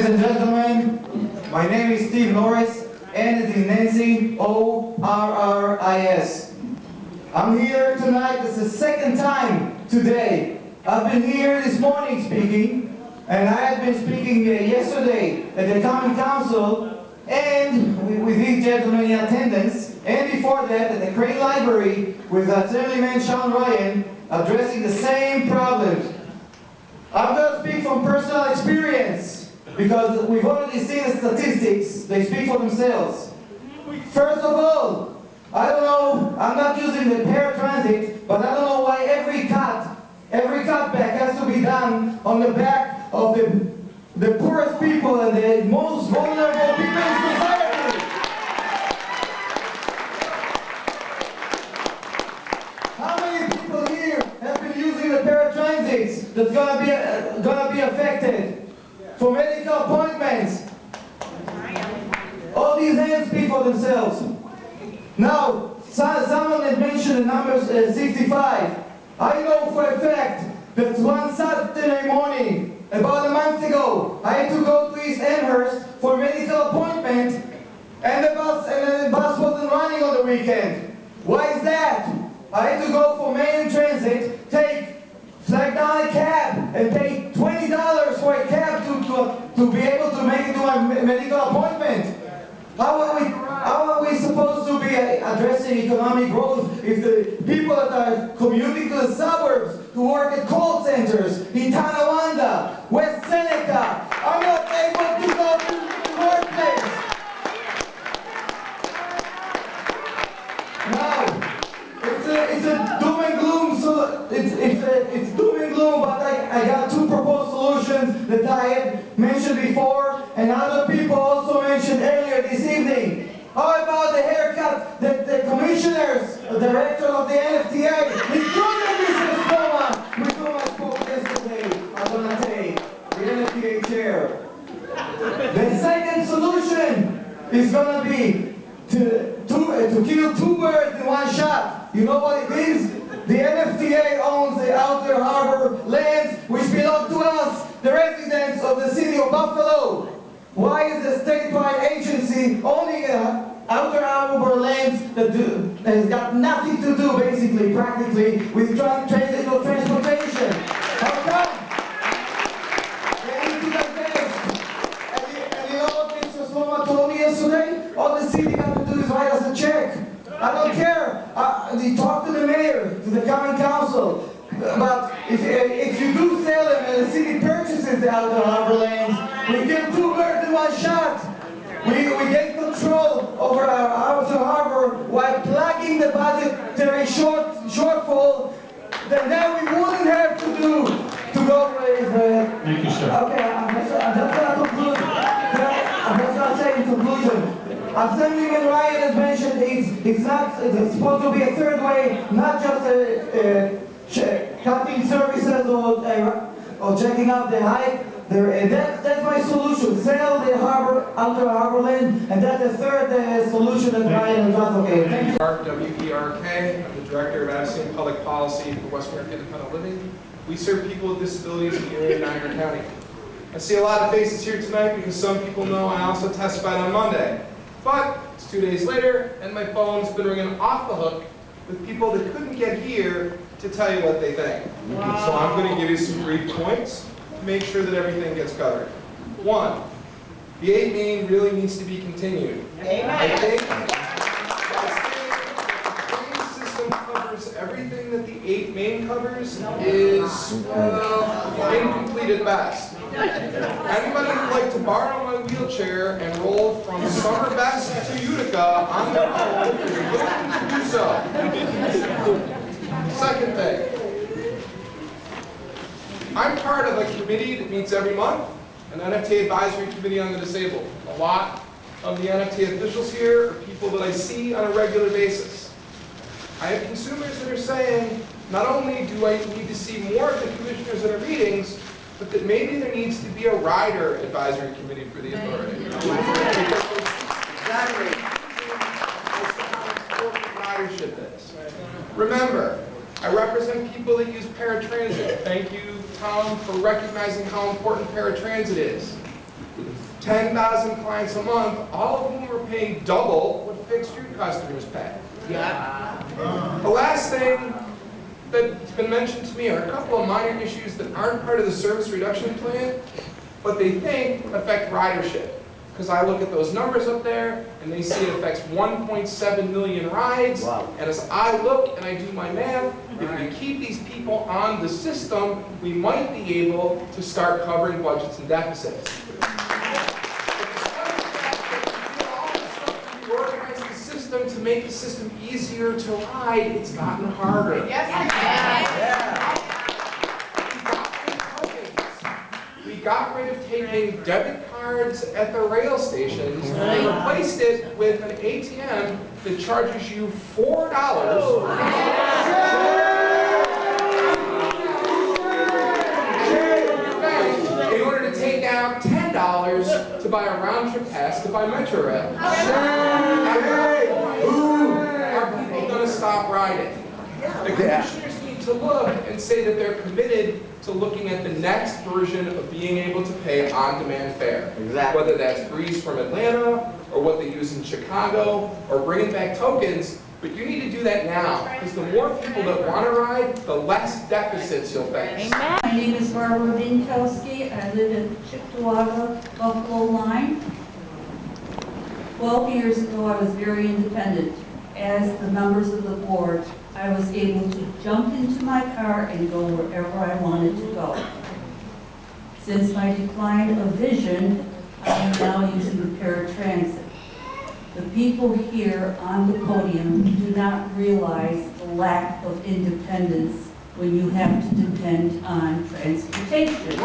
and gentlemen, my name is Steve Norris, N is in Nancy, O-R-R-I-S. I'm here tonight, it's the second time today. I've been here this morning speaking, and I had been speaking yesterday at the Common Council, and with these gentlemen in attendance, and before that at the Crane Library with Assemblyman Sean Ryan addressing the same problems. I'm going to speak from personal experience, because we've already seen the statistics, they speak for themselves. First of all, I don't know, I'm not using the paratransit, but I don't know why every cutback has to be done on the back of the poorest people and the most vulnerable people in society. How many people here have been using the paratransits that's gonna be affected? For medical appointments. All these hands speak for themselves. Now, someone had mentioned the number 65. I know for a fact that one Saturday morning, about a month ago, I had to go to East Amherst for a medical appointment, and the bus wasn't running on the weekend. Why is that? I had to go for main transit, flag down a cab, and pay $20 for a cab to be able to make it to my medical appointment. How are we supposed to be addressing economic growth if the people that are commuting to the suburbs to work at call centers in Tonawanda, West Seneca, are not able to go to the workplace? Now, it's a doom and gloom, so it's doom and gloom, but I got two proposed solutions that I had mentioned before, and other people also mentioned earlier this evening. How about the haircut that the commissioners, the director of the NFTA, is doing this reform with whom I spoke yesterday, Adonate, the NFTA chair. The second solution is going to be to kill two birds in one shot. You know what it is? The NFTA owns the Outer Harbor lands which belong to us, the residents of the city of Buffalo. Why is the statewide agency owning Outer Harbor lands that has got nothing to do, basically, practically, with transit or transportation? How come? They need to divest. And you know what Mr. Sloma told me yesterday? All the city got to do is write us a check. I don't care. They talk to the mayor, to the common council. But if you do sell them and the city purchases the Outer Harbor lands, we get two birds in one shot. We get control over our Outer Harbor while plugging the budgetary shortfall. Then we wouldn't have to go with. Thank you, sir. Okay, I'm just going to conclude. I'm just going to say in conclusion. Assemblyman Ryan has mentioned it's supposed to be a third way, not just cutting services or checking out the height. That's my solution. Sell the Outer Harbor land, and that's the third solution that Ryan has advocated. Thank you. Mark, W-E-R-K. I'm the Director of Advocacy and Public Policy for West America Independent Living. We serve people with disabilities in the area of Niagara County. I see a lot of faces here tonight because some people know I also testified on Monday. But it's 2 days later, and my phone's been ringing off the hook with people that couldn't get here to tell you what they think. Wow. So I'm going to give you some brief points to make sure that everything gets covered. One, the 8 Main really needs to be continued. Amen. I think the train system covers everything that the 8 Main covers is, incomplete at best. Anybody who'd like to borrow my wheelchair and roll from Summer Best to Utica on their own is welcome to do so. Second thing, I'm part of a committee that meets every month, an NFT Advisory Committee on the Disabled. A lot of the NFT officials here are people that I see on a regular basis. I have consumers that are saying, not only do I need to see more of the commissioners at our meetings, but that maybe there needs to be a rider advisory committee for the authority. Exactly. Ridership is. Remember, I represent people that use paratransit. Thank you, Tom, for recognizing how important paratransit is. 10,000 clients a month, all of whom are paying double what fixed street customers pay. The last thing that's been mentioned to me are a couple of minor issues that aren't part of the service reduction plan, but they think affect ridership. Because I look at those numbers up there, and they see it affects 1.7 million rides. Wow. And as I look and I do my math, if we keep these people on the system, we might be able to start covering budgets and deficits. Organize the system to make the system easier to ride, it's gotten harder. We got rid of taking debit cards at the rail stations and replaced it with an ATM that charges you $4 in order to take out $10 to buy a round-trip pass to buy Metro Rail. Are people going to stop riding? The commissioners need to look and say that they're committed to looking at the next version of being able to pay on-demand fare. Exactly. Whether that's Breeze from Atlanta, or what they use in Chicago, or bringing back tokens, but you need to do that now, because the more people that want to ride, the less deficits you'll face. Amen. My name is Barbara Vinkowski. I live in Chickawaga, Buffalo line. 12 years ago, I was very independent. As the members of the board, I was able to jump into my car and go wherever I wanted to go. Since my decline of vision, I am now using the paratransit. The people here on the podium do not realize the lack of independence when you have to depend on transportation.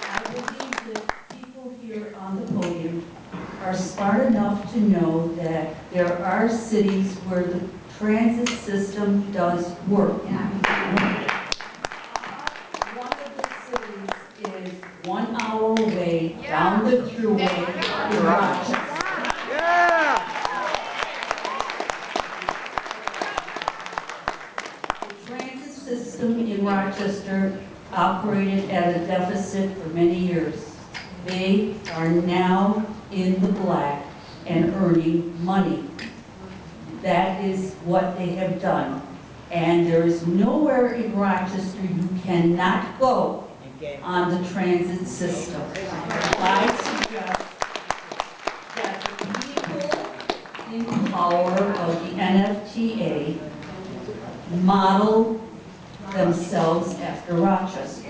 I believe that people here on the podium are smart enough to know that there are cities where the transit system does work. One of the cities is 1 hour away down the thruway in Rochester. The transit system in Rochester operated at a deficit for many years. They are now in the black and earning money. That is what they have done. And there is nowhere in Rochester you cannot go on the transit system. I suggest that the people in power of the NFTA model themselves after Rochester.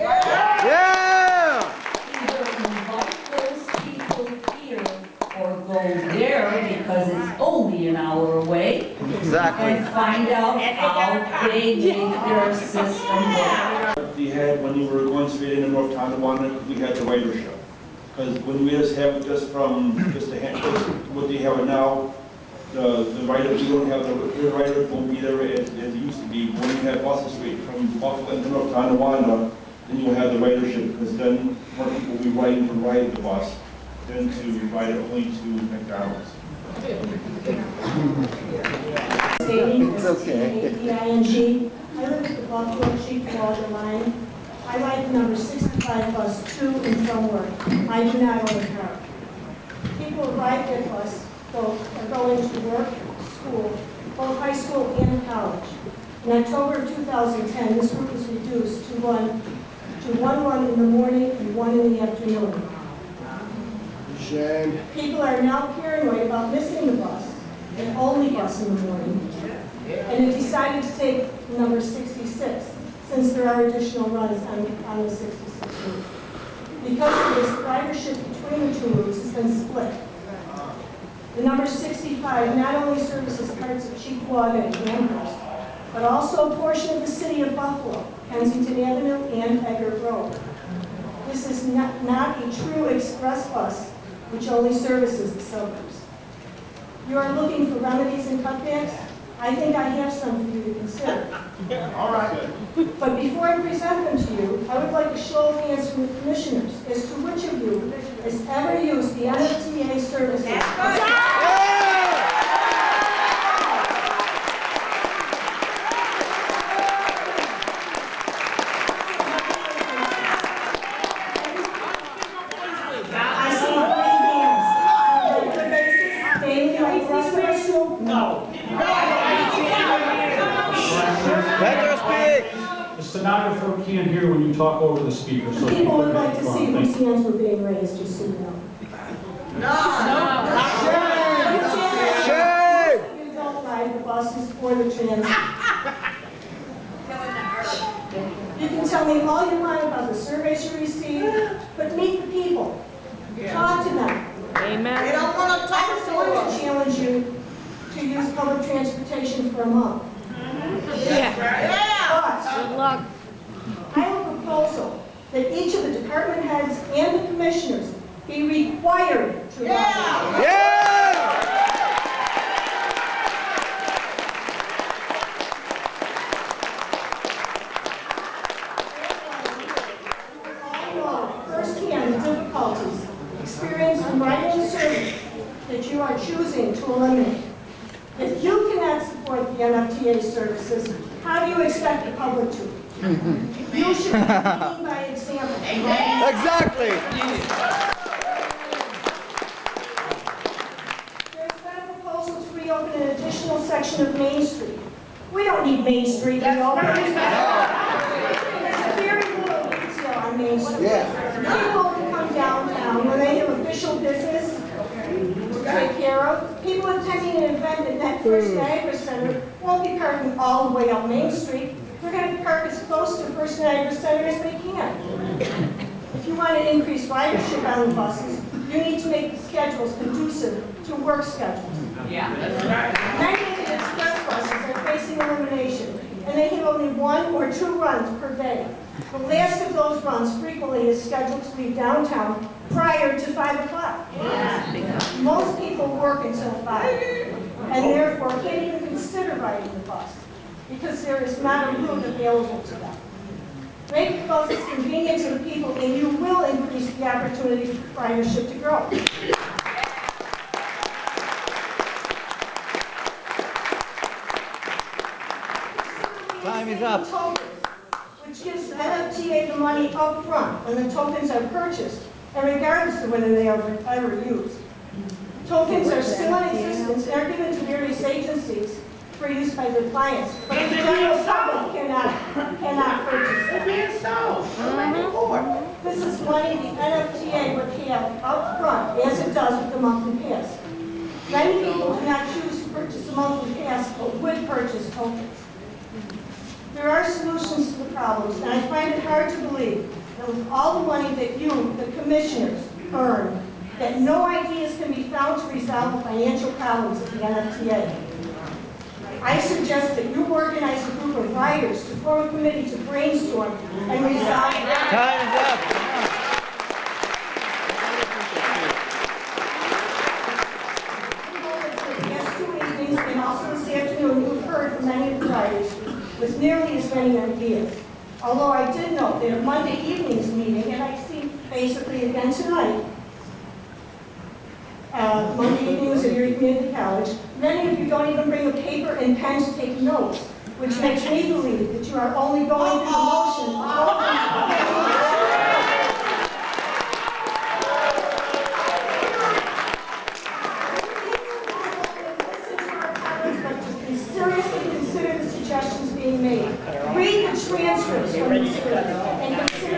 Either invite those people here or go there because it's only an hour away. Exactly. And find out how they make their system work. We had when we were going straight into North Tonawanda, we had the ridership. Because when we just have just what they have now, the rider, we don't have the rider won't be there as it used to be. When you have buses straight from Buffalo into North Tonawanda, then you'll have the ridership, because then more people will be riding to ride the bus than to ride it only to McDonald's. It's okay. T-A-P-I-N-G. I live at the Buffalo Chickawaga line. I ride the number 65 bus to and from work. I do not own a car. People who ride their bus are going to work, school, both high school and college. In October of 2010, this route was reduced to one in the morning and 1 in the afternoon. Shame. People are now paranoid about missing the bus, the only bus in the morning, and have decided to take number 66, since there are additional runs on the 66 route. Because of this, ridership between the two routes has been split. The number 65 not only services parts of Chickawaga and Amherst, but also a portion of the city of Buffalo, Kensington Avenue, and Eggert Road. This is not a true express bus, which only services the suburbs. You are looking for remedies and cutbacks? I think I have some for you to consider. All right. But before I present them to you, I would like a show of hands from the commissioners as to which of you has ever used the NFTA services. hear when you talk over the speaker, so People would like to make see fun. whose hands were being raised, just so you know. Shame! You don't ride the buses or the transit. You can tell me all you want about the surveys you receive, but meet the people. Talk to them. Amen. They don't want to talk to someone to challenge you to use public transportation for a month. Yeah. But Good luck. I have a proposal that each of the department heads and the commissioners be required to ride. Firsthand the difficulties experienced in writing a service that you are choosing to eliminate. If you cannot support the NFTA services, how do you expect the public to? You should be leading by example. Exactly. There's been a proposal to reopen an additional section of Main Street. We don't need Main Street reopened. There's very little retail on Main Street. People can come downtown when they have official business to take care of. People attending an event at that First Niagara Center won't be parking all the way up Main Street. They're going to park as close to First Niagara Center as they can. If you want to increase ridership on the buses, you need to make the schedules conducive to work schedules. Many of the express buses are facing elimination, and they have only 1 or 2 runs per day. The last of those runs frequently is scheduled to leave downtown prior to 5 o'clock. Most people work until 5, and therefore can't even consider riding the bus because there is not a route available to them. Make the buses convenient to the people, and you will increase the opportunity for ridership to grow. Time is up. Which gives NFTA the money up front when the tokens are purchased, and regardless of whether they are ever used. Tokens are still in existence and are given to various agencies for use by their clients, but the general public cannot purchase them. This is money the NFTA would have up front, as it does with the monthly pass. Many people do not choose to purchase a monthly pass, but would purchase tokens. There are solutions to the problems, and I find it hard to believe that with all the money that you, the commissioners, earn, that no ideas can be found to resolve the financial problems of the NFTA. I suggest that you organize a group of writers to form a committee to brainstorm and resolve. Time is up. Last 2 evenings and also this afternoon, you've heard from many of the writers with nearly as many ideas. Although I did note that at Monday evening's meeting, and I see basically again tonight, Monday evening was at Erie Community College, many of you don't even bring a paper and pen to take notes, which makes me believe that you are only going through the motion. Seriously consider the suggestions being made. Read the transcripts from the survey and consider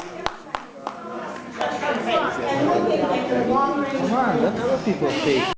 and looking at your long-range. Come on, let other people speak.